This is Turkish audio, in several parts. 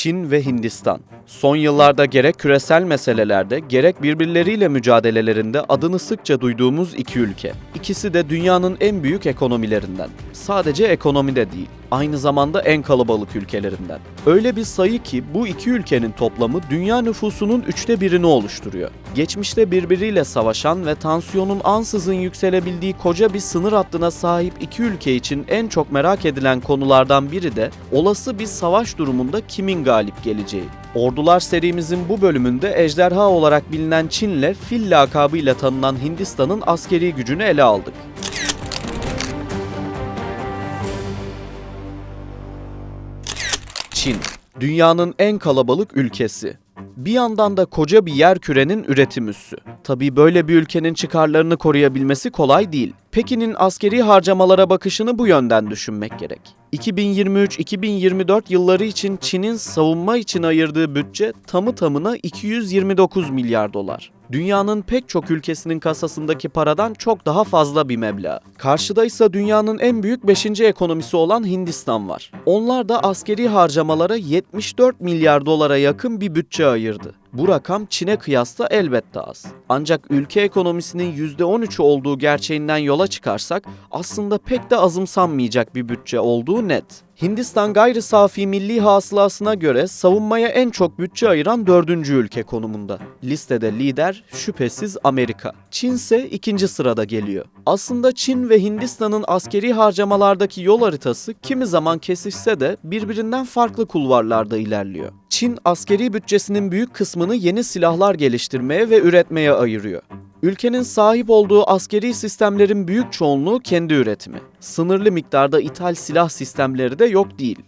Çin ve Hindistan. Son yıllarda gerek küresel meselelerde gerek birbirleriyle mücadelelerinde adını sıkça duyduğumuz iki ülke. İkisi de dünyanın en büyük ekonomilerinden. Sadece ekonomide değil, aynı zamanda en kalabalık ülkelerinden. Öyle bir sayı ki bu iki ülkenin toplamı dünya nüfusunun 1/3'ünü oluşturuyor. Geçmişte birbiriyle savaşan ve tansiyonun ansızın yükselebildiği koca bir sınır hattına sahip iki ülke için en çok merak edilen konulardan biri de olası bir savaş durumunda kimin galip geleceği. Ordular serimizin bu bölümünde ejderha olarak bilinen Çin'le fil lakabıyla tanınan Hindistan'ın askeri gücünü ele aldık. Çin, dünyanın en kalabalık ülkesi. Bir yandan da koca bir yerkürenin üretim üssü. Tabii böyle bir ülkenin çıkarlarını koruyabilmesi kolay değil. Pekin'in askeri harcamalara bakışını bu yönden düşünmek gerek. 2023-2024 yılları için Çin'in savunma için ayırdığı bütçe tamı tamına 229 milyar dolar. Dünyanın pek çok ülkesinin kasasındaki paradan çok daha fazla bir meblağ. Karşıda ise dünyanın en büyük 5. ekonomisi olan Hindistan var. Onlar da askeri harcamalara 74 milyar dolara yakın bir bütçe ayırdı. Bu rakam Çin'e kıyasla elbette az. Ancak ülke ekonomisinin %13'ü olduğu gerçeğinden yola çıkarsak aslında pek de azımsanmayacak bir bütçe olduğu net. Hindistan gayri safi milli hasılasına göre savunmaya en çok bütçe ayıran 4. ülke konumunda. Listede lider şüphesiz Amerika. Çin ise 2. sırada geliyor. Aslında Çin ve Hindistan'ın askeri harcamalardaki yol haritası kimi zaman kesişse de birbirinden farklı kulvarlarda ilerliyor. Çin askeri bütçesinin büyük kısmını yeni silahlar geliştirmeye ve üretmeye ayırıyor. Ülkenin sahip olduğu askeri sistemlerin büyük çoğunluğu kendi üretimi. Sınırlı miktarda ithal silah sistemleri de yok değil.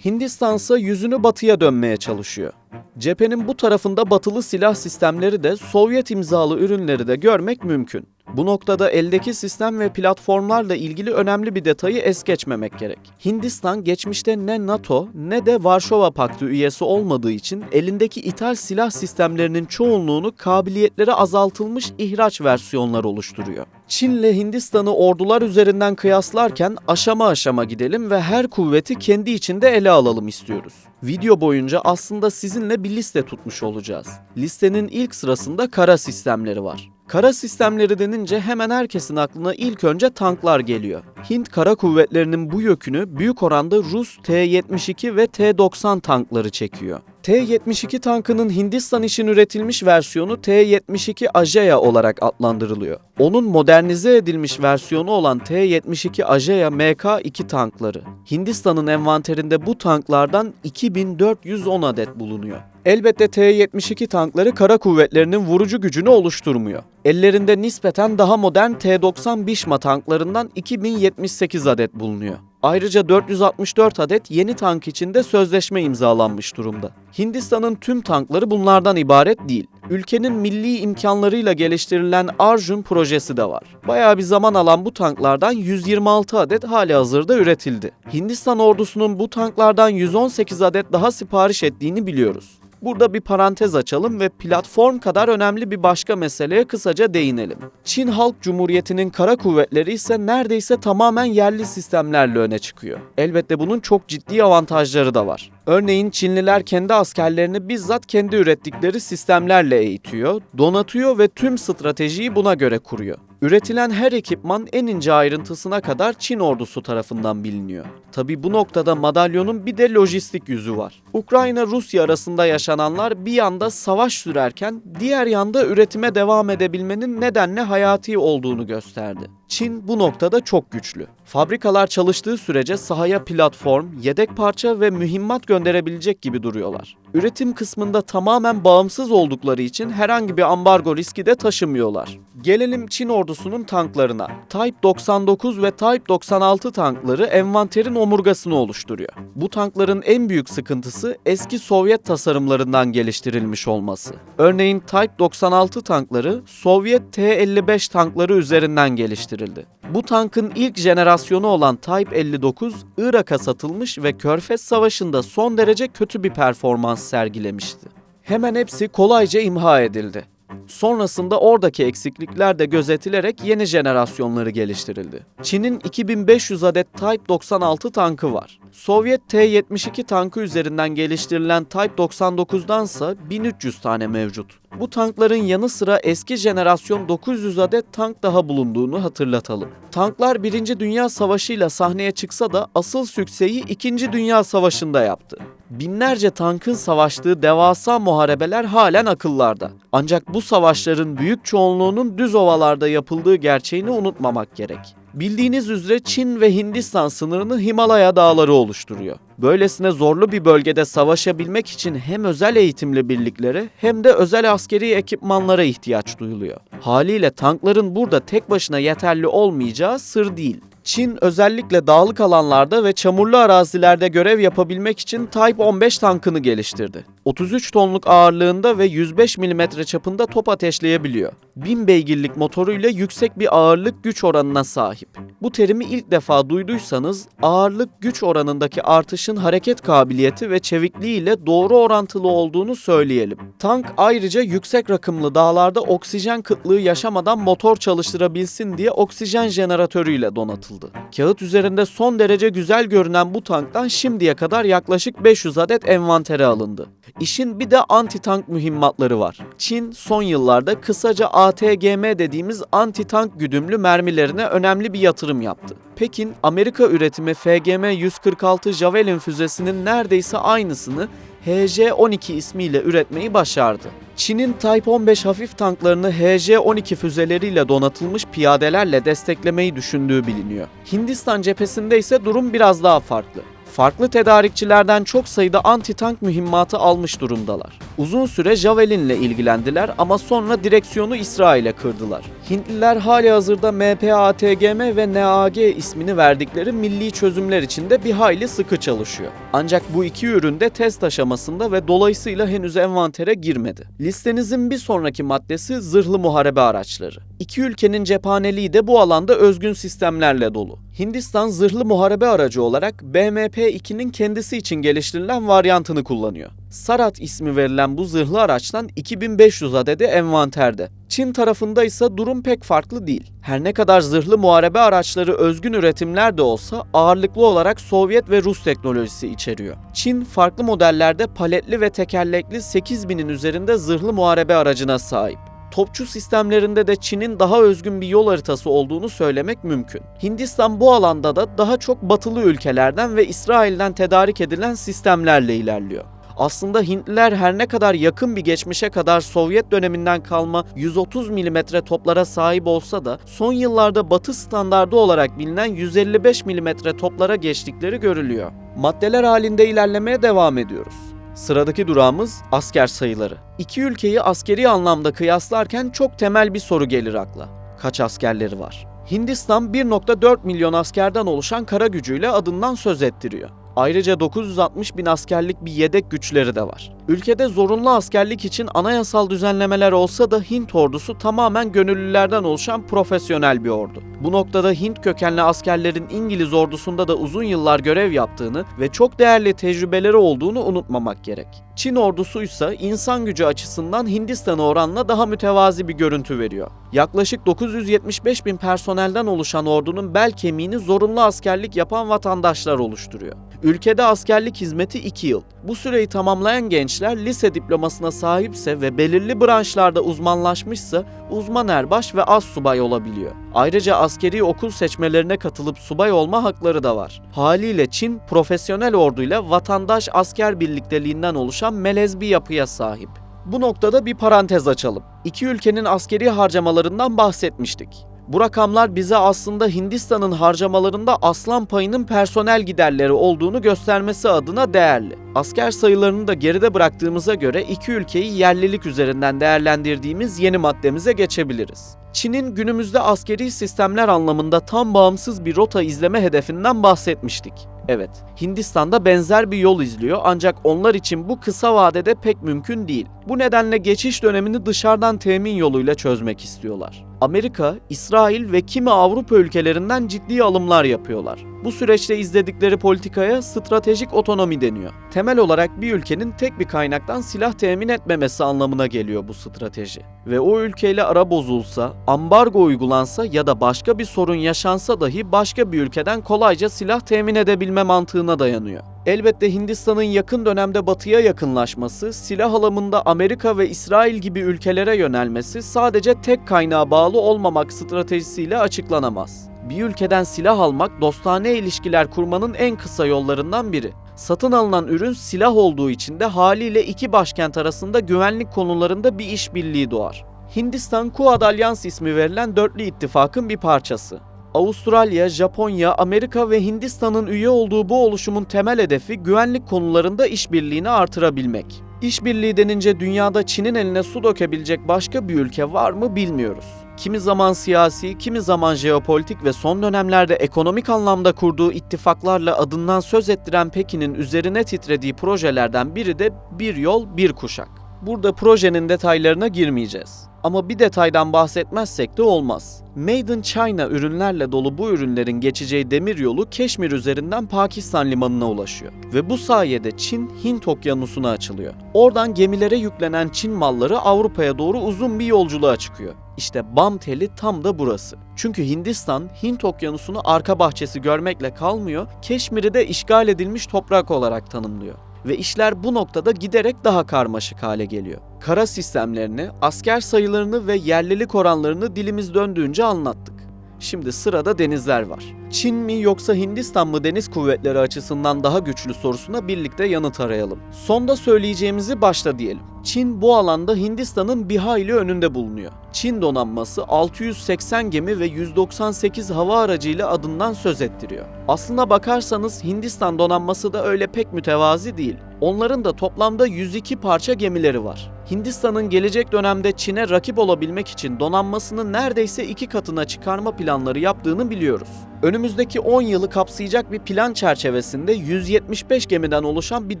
Hindistan ise yüzünü batıya dönmeye çalışıyor. Cephenin bu tarafında batılı silah sistemleri de Sovyet imzalı ürünleri de görmek mümkün. Bu noktada eldeki sistem ve platformlarla ilgili önemli bir detayı es geçmemek gerek. Hindistan geçmişte ne NATO ne de Varşova Paktı üyesi olmadığı için elindeki ithal silah sistemlerinin çoğunluğunu kabiliyetleri azaltılmış ihraç versiyonları oluşturuyor. Çin'le Hindistan'ı ordular üzerinden kıyaslarken aşama aşama gidelim ve her kuvveti kendi içinde ele alalım istiyoruz. Video boyunca aslında sizinle bir liste tutmuş olacağız. Listenin ilk sırasında kara sistemleri var. Kara sistemleri denince hemen herkesin aklına ilk önce tanklar geliyor. Hint kara kuvvetlerinin bu yükünü büyük oranda Rus T-72 ve T-90 tankları çekiyor. T-72 tankının Hindistan için üretilmiş versiyonu T-72 Ajaya olarak adlandırılıyor. Onun modernize edilmiş versiyonu olan T-72 Ajaya Mk2 tankları. Hindistan'ın envanterinde bu tanklardan 2410 adet bulunuyor. Elbette T-72 tankları kara kuvvetlerinin vurucu gücünü oluşturmuyor. Ellerinde nispeten daha modern T-90 Bishma tanklarından 2078 adet bulunuyor. Ayrıca 464 adet yeni tank için de sözleşme imzalanmış durumda. Hindistan'ın tüm tankları bunlardan ibaret değil. Ülkenin milli imkanlarıyla geliştirilen Arjun projesi de var. Bayağı bir zaman alan bu tanklardan 126 adet halihazırda üretildi. Hindistan ordusunun bu tanklardan 118 adet daha sipariş ettiğini biliyoruz. Burada bir parantez açalım ve platform kadar önemli bir başka meseleye kısaca değinelim. Çin Halk Cumhuriyeti'nin kara kuvvetleri ise neredeyse tamamen yerli sistemlerle öne çıkıyor. Elbette bunun çok ciddi avantajları da var. Örneğin Çinliler kendi askerlerini bizzat kendi ürettikleri sistemlerle eğitiyor, donatıyor ve tüm stratejiyi buna göre kuruyor. Üretilen her ekipman en ince ayrıntısına kadar Çin ordusu tarafından biliniyor. Tabii bu noktada madalyonun bir de lojistik yüzü var. Ukrayna-Rusya arasında yaşananlar bir yanda savaş sürerken diğer yanda üretime devam edebilmenin nedenle hayati olduğunu gösterdi. Çin bu noktada çok güçlü. Fabrikalar çalıştığı sürece sahaya platform, yedek parça ve mühimmat gönderebilecek gibi duruyorlar. Üretim kısmında tamamen bağımsız oldukları için herhangi bir ambargo riski de taşımıyorlar. Gelelim Çin ordusunun tanklarına. Type 99 ve Type 96 tankları envanterin omurgasını oluşturuyor. Bu tankların en büyük sıkıntısı eski Sovyet tasarımlarından geliştirilmiş olması. Örneğin Type 96 tankları Sovyet T-55 tankları üzerinden geliştirildi. Bu tankın ilk jenerasyonu olan Type 59, Irak'a satılmış ve Körfez Savaşı'nda son derece kötü bir performans sergilemişti. Hemen hepsi kolayca imha edildi. Sonrasında oradaki eksiklikler de gözetilerek yeni jenerasyonları geliştirildi. Çin'in 2500 adet Type 96 tankı var. Sovyet T-72 tankı üzerinden geliştirilen Type 99'dansa 1300 tane mevcut. Bu tankların yanı sıra eski jenerasyon 900 adet tank daha bulunduğunu hatırlatalım. Tanklar 1. Dünya Savaşı ile sahneye çıksa da asıl sükseyi 2. Dünya Savaşı'nda yaptı. Binlerce tankın savaştığı devasa muharebeler halen akıllarda. Ancak bu savaşların büyük çoğunluğunun düz ovalarda yapıldığı gerçeğini unutmamak gerek. Bildiğiniz üzere Çin ve Hindistan sınırını Himalaya dağları oluşturuyor. Böylesine zorlu bir bölgede savaşabilmek için hem özel eğitimli birliklere hem de özel askeri ekipmanlara ihtiyaç duyuluyor. Haliyle tankların burada tek başına yeterli olmayacağı sır değil. Çin özellikle dağlık alanlarda ve çamurlu arazilerde görev yapabilmek için Type 15 tankını geliştirdi. 33 tonluk ağırlığında ve 105 mm çapında top ateşleyebiliyor. 1000 beygirlik motoruyla yüksek bir ağırlık güç oranına sahip. Bu terimi ilk defa duyduysanız ağırlık güç oranındaki artışın hareket kabiliyeti ve çevikliği ile doğru orantılı olduğunu söyleyelim. Tank ayrıca yüksek rakımlı dağlarda oksijen kıtlığı yaşamadan motor çalıştırabilsin diye oksijen jeneratörüyle donatıldı. Kağıt üzerinde son derece güzel görünen bu tanktan şimdiye kadar yaklaşık 500 adet envantere alındı. İşin bir de anti-tank mühimmatları var. Çin son yıllarda kısaca ATGM dediğimiz anti-tank güdümlü mermilerine önemli bir yatırım yaptı. Pekin, Amerika üretimi FGM-146 Javelin füzesinin neredeyse aynısını HJ-12 ismiyle üretmeyi başardı. Çin'in Type 15 hafif tanklarını HJ-12 füzeleriyle donatılmış piyadelerle desteklemeyi düşündüğü biliniyor. Hindistan cephesinde ise durum biraz daha farklı. Farklı tedarikçilerden çok sayıda anti-tank mühimmatı almış durumdalar. Uzun süre Javelin'le ilgilendiler ama sonra direksiyonu İsrail'e kırdılar. Hintliler halihazırda MPATGM ve NAG ismini verdikleri milli çözümler için de bir hayli sıkı çalışıyor. Ancak bu iki ürün de test aşamasında ve dolayısıyla henüz envantere girmedi. Listenizin bir sonraki maddesi zırhlı muharebe araçları. İki ülkenin cephaneliği de bu alanda özgün sistemlerle dolu. Hindistan zırhlı muharebe aracı olarak BMP-2'nin kendisi için geliştirilen varyantını kullanıyor. Sarat ismi verilen bu zırhlı araçtan 2500 adedi envanterde. Çin tarafında ise durum pek farklı değil. Her ne kadar zırhlı muharebe araçları özgün üretimler de olsa ağırlıklı olarak Sovyet ve Rus teknolojisi içeriyor. Çin farklı modellerde paletli ve tekerlekli 8000'in üzerinde zırhlı muharebe aracına sahip. Topçu sistemlerinde de Çin'in daha özgün bir yol haritası olduğunu söylemek mümkün. Hindistan bu alanda da daha çok batılı ülkelerden ve İsrail'den tedarik edilen sistemlerle ilerliyor. Aslında Hintliler her ne kadar yakın bir geçmişe kadar Sovyet döneminden kalma 130 mm toplara sahip olsa da son yıllarda Batı standardı olarak bilinen 155 mm toplara geçtikleri görülüyor. Maddeler halinde ilerlemeye devam ediyoruz. Sıradaki durağımız asker sayıları. İki ülkeyi askeri anlamda kıyaslarken çok temel bir soru gelir akla. Kaç askerleri var? Hindistan 1,4 milyon askerden oluşan kara gücüyle adından söz ettiriyor. Ayrıca 960 bin askerlik bir yedek güçleri de var. Ülkede zorunlu askerlik için anayasal düzenlemeler olsa da Hint ordusu tamamen gönüllülerden oluşan profesyonel bir ordu. Bu noktada Hint kökenli askerlerin İngiliz ordusunda da uzun yıllar görev yaptığını ve çok değerli tecrübeleri olduğunu unutmamak gerek. Çin ordusu ise insan gücü açısından Hindistan'a oranla daha mütevazi bir görüntü veriyor. Yaklaşık 975 bin personelden oluşan ordunun bel kemiğini zorunlu askerlik yapan vatandaşlar oluşturuyor. Ülkede askerlik hizmeti 2 yıl. Bu süreyi tamamlayan gençler lise diplomasına sahipse ve belirli branşlarda uzmanlaşmışsa uzman erbaş ve astsubay olabiliyor. Ayrıca askeri okul seçmelerine katılıp subay olma hakları da var. Haliyle Çin profesyonel orduyla vatandaş asker birlikteliğinden oluşan melez bir yapıya sahip. Bu noktada bir parantez açalım. İki ülkenin askeri harcamalarından bahsetmiştik. Bu rakamlar bize aslında Hindistan'ın harcamalarında aslan payının personel giderleri olduğunu göstermesi adına değerli. Asker sayılarını da geride bıraktığımıza göre iki ülkeyi yerlilik üzerinden değerlendirdiğimiz yeni maddemize geçebiliriz. Çin'in günümüzde askeri sistemler anlamında tam bağımsız bir rota izleme hedefinden bahsetmiştik. Evet, Hindistan da benzer bir yol izliyor ancak onlar için bu kısa vadede pek mümkün değil. Bu nedenle geçiş dönemini dışarıdan temin yoluyla çözmek istiyorlar. Amerika, İsrail ve kimi Avrupa ülkelerinden ciddi alımlar yapıyorlar. Bu süreçte izledikleri politikaya stratejik otonomi deniyor. Temel olarak bir ülkenin tek bir kaynaktan silah temin etmemesi anlamına geliyor bu strateji. Ve o ülkeyle ara bozulsa, ambargo uygulansa ya da başka bir sorun yaşansa dahi başka bir ülkeden kolayca silah temin edebilme mantığına dayanıyor. Elbette Hindistan'ın yakın dönemde batıya yakınlaşması, silah alımında Amerika ve İsrail gibi ülkelere yönelmesi sadece tek kaynağa bağlı olmamak stratejisiyle açıklanamaz. Bir ülkeden silah almak, dostane ilişkiler kurmanın en kısa yollarından biri. Satın alınan ürün silah olduğu için de haliyle iki başkent arasında güvenlik konularında bir işbirliği doğar. Hindistan, Quad Alliance ismi verilen dörtlü ittifakın bir parçası. Avustralya, Japonya, Amerika ve Hindistan'ın üye olduğu bu oluşumun temel hedefi güvenlik konularında işbirliğini artırabilmek. İşbirliği denince dünyada Çin'in eline su dökebilecek başka bir ülke var mı bilmiyoruz. Kimi zaman siyasi, kimi zaman jeopolitik ve son dönemlerde ekonomik anlamda kurduğu ittifaklarla adından söz ettiren Pekin'in üzerine titrediği projelerden biri de bir yol, bir kuşak. Burada projenin detaylarına girmeyeceğiz. Ama bir detaydan bahsetmezsek de olmaz. Made in China ürünlerle dolu bu ürünlerin geçeceği demiryolu Keşmir üzerinden Pakistan limanına ulaşıyor. Ve bu sayede Çin, Hint okyanusuna açılıyor. Oradan gemilere yüklenen Çin malları Avrupa'ya doğru uzun bir yolculuğa çıkıyor. İşte bam teli tam da burası. Çünkü Hindistan, Hint okyanusunu arka bahçesi görmekle kalmıyor, Keşmir'i de işgal edilmiş toprak olarak tanımlıyor. Ve işler bu noktada giderek daha karmaşık hale geliyor. Kara sistemlerini, asker sayılarını ve yerlilik oranlarını dilimiz döndüğünce anlattık. Şimdi sırada denizler var. Çin mi yoksa Hindistan mı deniz kuvvetleri açısından daha güçlü sorusuna birlikte yanıt arayalım. Sonda söyleyeceğimizi başta diyelim. Çin bu alanda Hindistan'ın bir hayli önünde bulunuyor. Çin donanması 680 gemi ve 198 hava aracıyla adından söz ettiriyor. Aslına bakarsanız Hindistan donanması da öyle pek mütevazi değil. Onların da toplamda 102 parça gemileri var. Hindistan'ın gelecek dönemde Çin'e rakip olabilmek için donanmasını neredeyse 2 katına çıkarma planları yaptığını biliyoruz. Önümüzdeki 10 yılı kapsayacak bir plan çerçevesinde 175 gemiden oluşan bir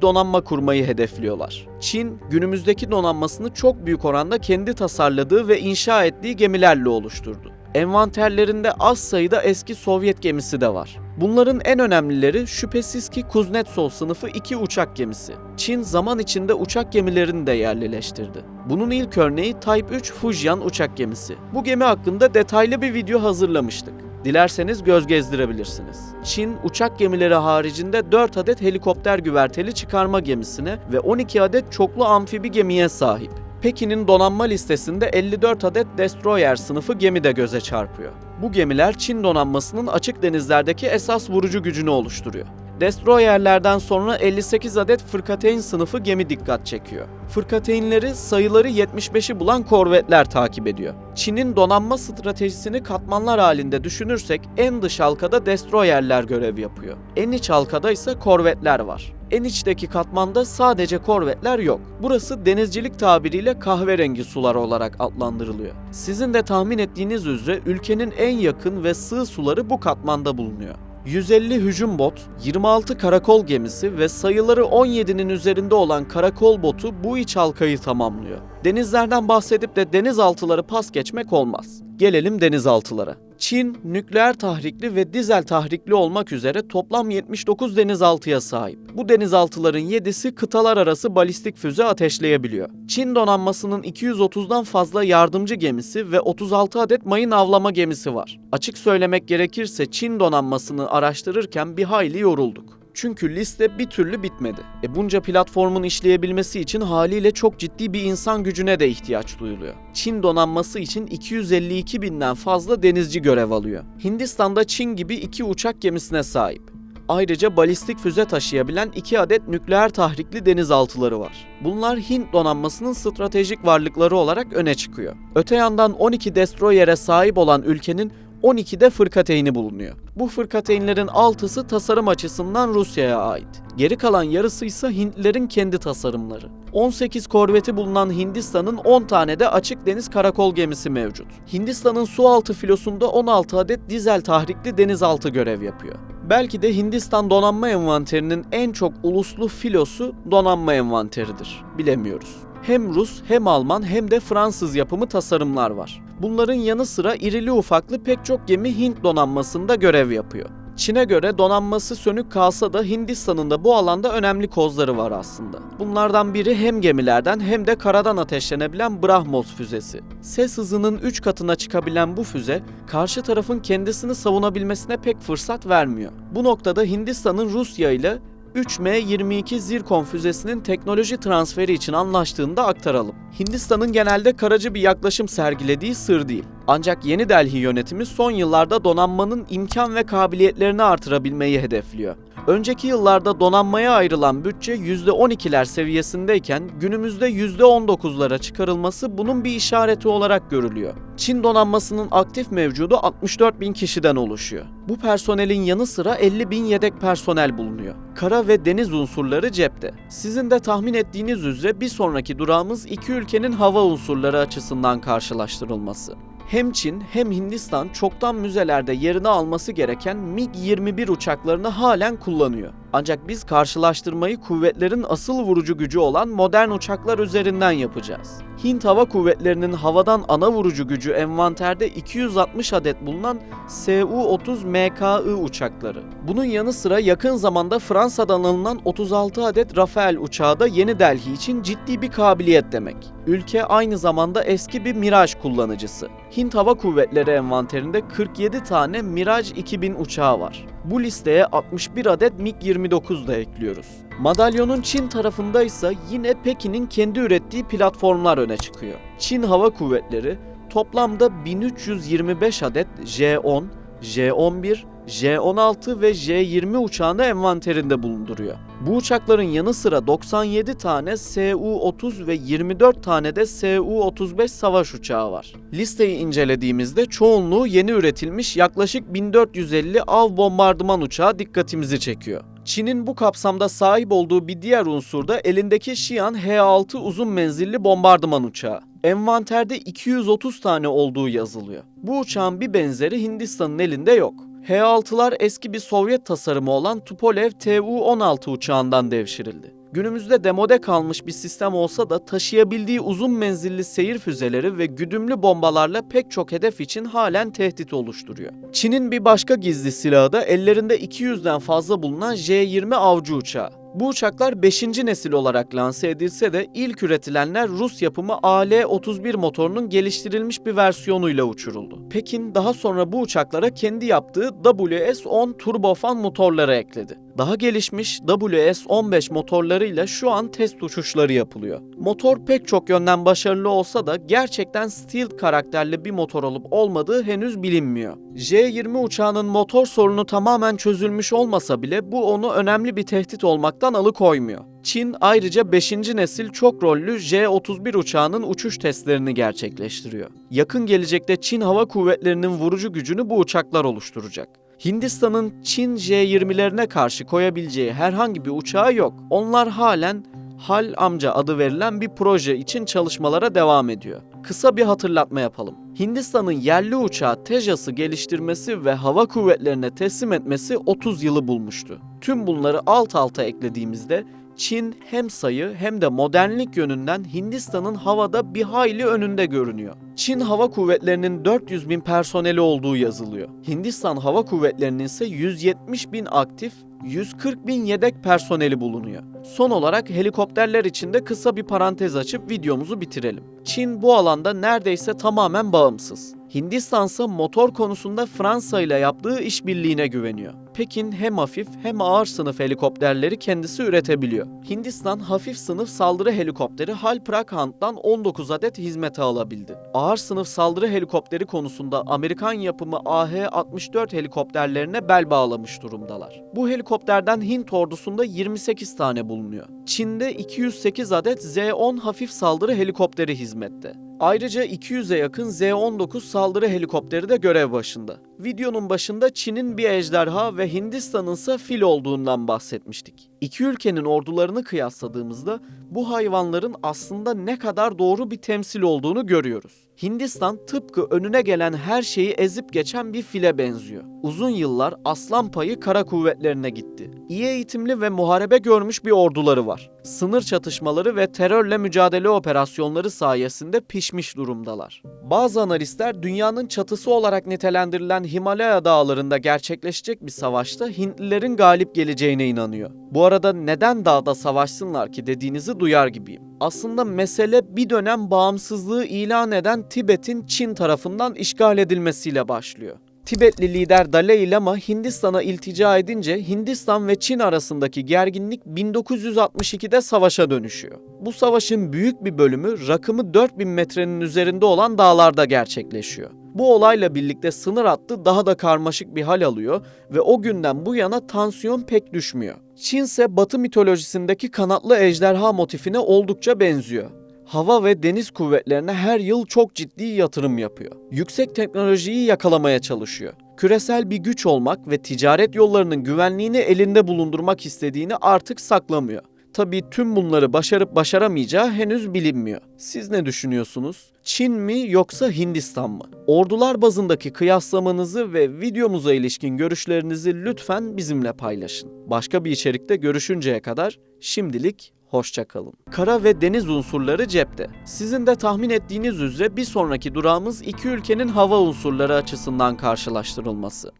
donanma kurmayı hedefliyorlar. Çin, günümüzdeki donanmasını çok büyük oranda kendi tasarladığı ve inşa ettiği gemilerle oluşturdu. Envanterlerinde az sayıda eski Sovyet gemisi de var. Bunların en önemlileri şüphesiz ki Kuznetsov sınıfı 2 uçak gemisi. Çin zaman içinde uçak gemilerini de yerleştirdi. Bunun ilk örneği Type 3 Fujian uçak gemisi. Bu gemi hakkında detaylı bir video hazırlamıştık. Dilerseniz göz gezdirebilirsiniz. Çin, uçak gemileri haricinde 4 adet helikopter güverteli çıkarma gemisine ve 12 adet çoklu amfibi gemiye sahip. Pekin'in donanma listesinde 54 adet destroyer sınıfı gemi de göze çarpıyor. Bu gemiler Çin donanmasının açık denizlerdeki esas vurucu gücünü oluşturuyor. Destroyerlerden sonra 58 adet fırkateyn sınıfı gemi dikkat çekiyor. Fırkateynleri sayıları 75'i bulan korvetler takip ediyor. Çin'in donanma stratejisini katmanlar halinde düşünürsek en dış halkada destroyerler görev yapıyor. En iç halkada ise korvetler var. En içteki katmanda sadece korvetler yok. Burası denizcilik tabiriyle kahverengi sular olarak adlandırılıyor. Sizin de tahmin ettiğiniz üzere ülkenin en yakın ve sığ suları bu katmanda bulunuyor. 150 hücum bot, 26 karakol gemisi ve sayıları 17'nin üzerinde olan karakol botu bu iç halkayı tamamlıyor. Denizlerden bahsedip de denizaltıları pas geçmek olmaz. Gelelim denizaltılara. Çin, nükleer tahrikli ve dizel tahrikli olmak üzere toplam 79 denizaltıya sahip. Bu denizaltıların 7'si kıtalar arası balistik füze ateşleyebiliyor. Çin donanmasının 230'dan fazla yardımcı gemisi ve 36 adet mayın avlama gemisi var. Açık söylemek gerekirse Çin donanmasını araştırırken bir hayli yorulduk. Çünkü liste bir türlü bitmedi. Bunca platformun işleyebilmesi için haliyle çok ciddi bir insan gücüne de ihtiyaç duyuluyor. Çin donanması için 252 binden fazla denizci görev alıyor. Hindistan'da Çin gibi 2 uçak gemisine sahip. Ayrıca balistik füze taşıyabilen 2 adet nükleer tahrikli denizaltıları var. Bunlar Hint donanmasının stratejik varlıkları olarak öne çıkıyor. Öte yandan 12 destroyere sahip olan ülkenin 12'de fırkateyni bulunuyor. Bu fırkateynlerin 6'sı tasarım açısından Rusya'ya ait. Geri kalan yarısı ise Hintlilerin kendi tasarımları. 18 korveti bulunan Hindistan'ın 10 tane de açık deniz karakol gemisi mevcut. Hindistan'ın sualtı filosunda 16 adet dizel tahrikli denizaltı görev yapıyor. Belki de Hindistan donanma envanterinin en çok uluslu filosu donanma envanteridir. Bilemiyoruz. Hem Rus, hem Alman hem de Fransız yapımı tasarımlar var. Bunların yanı sıra irili ufaklı pek çok gemi Hint donanmasında görev yapıyor. Çin'e göre donanması sönük kalsa da Hindistan'ın da bu alanda önemli kozları var aslında. Bunlardan biri hem gemilerden hem de karadan ateşlenebilen BrahMos füzesi. Ses hızının 3 katına çıkabilen bu füze, karşı tarafın kendisini savunabilmesine pek fırsat vermiyor. Bu noktada Hindistan'ın Rusya ile 3M-22 Zirkon füzesinin teknoloji transferi için anlaştığını da aktaralım. Hindistan'ın genelde karacı bir yaklaşım sergilediği sır değil. Ancak Yeni Delhi yönetimi son yıllarda donanmanın imkan ve kabiliyetlerini artırabilmeyi hedefliyor. Önceki yıllarda donanmaya ayrılan bütçe %12'ler seviyesindeyken günümüzde %19'lara çıkarılması bunun bir işareti olarak görülüyor. Çin donanmasının aktif mevcudu 64.000 kişiden oluşuyor. Bu personelin yanı sıra 50.000 yedek personel bulunuyor. Kara ve deniz unsurları cepte. Sizin de tahmin ettiğiniz üzere bir sonraki durağımız iki ülkenin hava unsurları açısından karşılaştırılması. Hem Çin hem Hindistan çoktan müzelerde yerini alması gereken MiG-21 uçaklarını halen kullanıyor. Ancak biz karşılaştırmayı kuvvetlerin asıl vurucu gücü olan modern uçaklar üzerinden yapacağız. Hint Hava Kuvvetleri'nin havadan ana vurucu gücü envanterde 260 adet bulunan Su-30 MKI uçakları. Bunun yanı sıra yakın zamanda Fransa'dan alınan 36 adet Rafale uçağı da Yeni Delhi için ciddi bir kabiliyet demek. Ülke aynı zamanda eski bir Mirage kullanıcısı. Hint Hava Kuvvetleri envanterinde 47 tane Mirage 2000 uçağı var. Bu listeye 61 adet MiG-29 da ekliyoruz. Madalyonun Çin tarafında ise yine Pekin'in kendi ürettiği platformlar öne çıkıyor. Çin Hava Kuvvetleri toplamda 1325 adet J-10, J-11, J-16 ve J-20 uçağını envanterinde bulunduruyor. Bu uçakların yanı sıra 97 tane Su-30 ve 24 tane de Su-35 savaş uçağı var. Listeyi incelediğimizde çoğunluğu yeni üretilmiş yaklaşık 1450 av bombardıman uçağı dikkatimizi çekiyor. Çin'in bu kapsamda sahip olduğu bir diğer unsur da elindeki Xi'an H-6 uzun menzilli bombardıman uçağı. Envanterde 230 tane olduğu yazılıyor. Bu uçağın bir benzeri Hindistan'ın elinde yok. H-6'lar eski bir Sovyet tasarımı olan Tupolev Tu-16 uçağından devşirildi. Günümüzde demode kalmış bir sistem olsa da taşıyabildiği uzun menzilli seyir füzeleri ve güdümlü bombalarla pek çok hedef için halen tehdit oluşturuyor. Çin'in bir başka gizli silahı da ellerinde 200'den fazla bulunan J-20 avcı uçağı. Bu uçaklar 5. nesil olarak lanse edilse de ilk üretilenler Rus yapımı AL-31 motorunun geliştirilmiş bir versiyonuyla uçuruldu. Pekin daha sonra bu uçaklara kendi yaptığı WS-10 turbofan motorları ekledi. Daha gelişmiş WS-15 motorlarıyla şu an test uçuşları yapılıyor. Motor pek çok yönden başarılı olsa da gerçekten stealth karakterli bir motor olup olmadığı henüz bilinmiyor. J-20 uçağının motor sorunu tamamen çözülmüş olmasa bile bu onu önemli bir tehdit olmaktan alıkoymuyor. Çin ayrıca 5. nesil çok rollü J-31 uçağının uçuş testlerini gerçekleştiriyor. Yakın gelecekte Çin Hava Kuvvetleri'nin vurucu gücünü bu uçaklar oluşturacak. Hindistan'ın Çin J-20'lerine karşı koyabileceği herhangi bir uçağı yok. Onlar halen HAL amca adı verilen bir proje için çalışmalara devam ediyor. Kısa bir hatırlatma yapalım. Hindistan'ın yerli uçağı Tejas'ı geliştirmesi ve hava kuvvetlerine teslim etmesi 30 yılı bulmuştu. Tüm bunları alt alta eklediğimizde Çin hem sayı hem de modernlik yönünden Hindistan'ın havada bir hayli önünde görünüyor. Çin Hava Kuvvetleri'nin 400.000 personeli olduğu yazılıyor. Hindistan Hava Kuvvetleri'nin ise 170.000 aktif, 140.000 yedek personeli bulunuyor. Son olarak helikopterler için de kısa bir parantez açıp videomuzu bitirelim. Çin bu alanda neredeyse tamamen bağımsız. Hindistan ise motor konusunda Fransa ile yaptığı işbirliğine güveniyor. Pekin hem hafif hem ağır sınıf helikopterleri kendisi üretebiliyor. Hindistan hafif sınıf saldırı helikopteri Halprakhand'dan 19 adet hizmete alabildi. Ağır sınıf saldırı helikopteri konusunda Amerikan yapımı AH-64 helikopterlerine bel bağlamış durumdalar. Bu helikopterden Hint ordusunda 28 tane bulunuyor. Çin'de 208 adet Z-10 hafif saldırı helikopteri hizmette. Ayrıca 200'e yakın Z-19 saldırı helikopteri de görev başında. Videonun başında Çin'in bir ejderha ve Hindistan'ın ise fil olduğundan bahsetmiştik. İki ülkenin ordularını kıyasladığımızda bu hayvanların aslında ne kadar doğru bir temsil olduğunu görüyoruz. Hindistan tıpkı önüne gelen her şeyi ezip geçen bir file benziyor. Uzun yıllar aslan payı kara kuvvetlerine gitti. İyi eğitimli ve muharebe görmüş bir orduları var. Sınır çatışmaları ve terörle mücadele operasyonları sayesinde pişmiş durumdalar. Bazı analistler dünyanın çatısı olarak nitelendirilen Himalaya dağlarında gerçekleşecek bir savaşta Hintlilerin galip geleceğine inanıyor. Bu arada neden dağda savaşsınlar ki dediğinizi duyar gibiyim. Aslında mesele bir dönem bağımsızlığı ilan eden Tibet'in Çin tarafından işgal edilmesiyle başlıyor. Tibetli lider Dalai Lama Hindistan'a iltica edince Hindistan ve Çin arasındaki gerginlik 1962'de savaşa dönüşüyor. Bu savaşın büyük bir bölümü rakımı 4000 metrenin üzerinde olan dağlarda gerçekleşiyor. Bu olayla birlikte sınır hattı daha da karmaşık bir hal alıyor ve o günden bu yana tansiyon pek düşmüyor. Çin ise Batı mitolojisindeki kanatlı ejderha motifine oldukça benziyor. Hava ve deniz kuvvetlerine her yıl çok ciddi yatırım yapıyor. Yüksek teknolojiyi yakalamaya çalışıyor. Küresel bir güç olmak ve ticaret yollarının güvenliğini elinde bulundurmak istediğini artık saklamıyor. Tabii tüm bunları başarıp başaramayacağı henüz bilinmiyor. Siz ne düşünüyorsunuz? Çin mi yoksa Hindistan mı? Ordular bazındaki kıyaslamanızı ve videomuza ilişkin görüşlerinizi lütfen bizimle paylaşın. Başka bir içerikte görüşünceye kadar şimdilik hoşça kalın. Kara ve deniz unsurları cepte. Sizin de tahmin ettiğiniz üzere bir sonraki durağımız iki ülkenin hava unsurları açısından karşılaştırılması.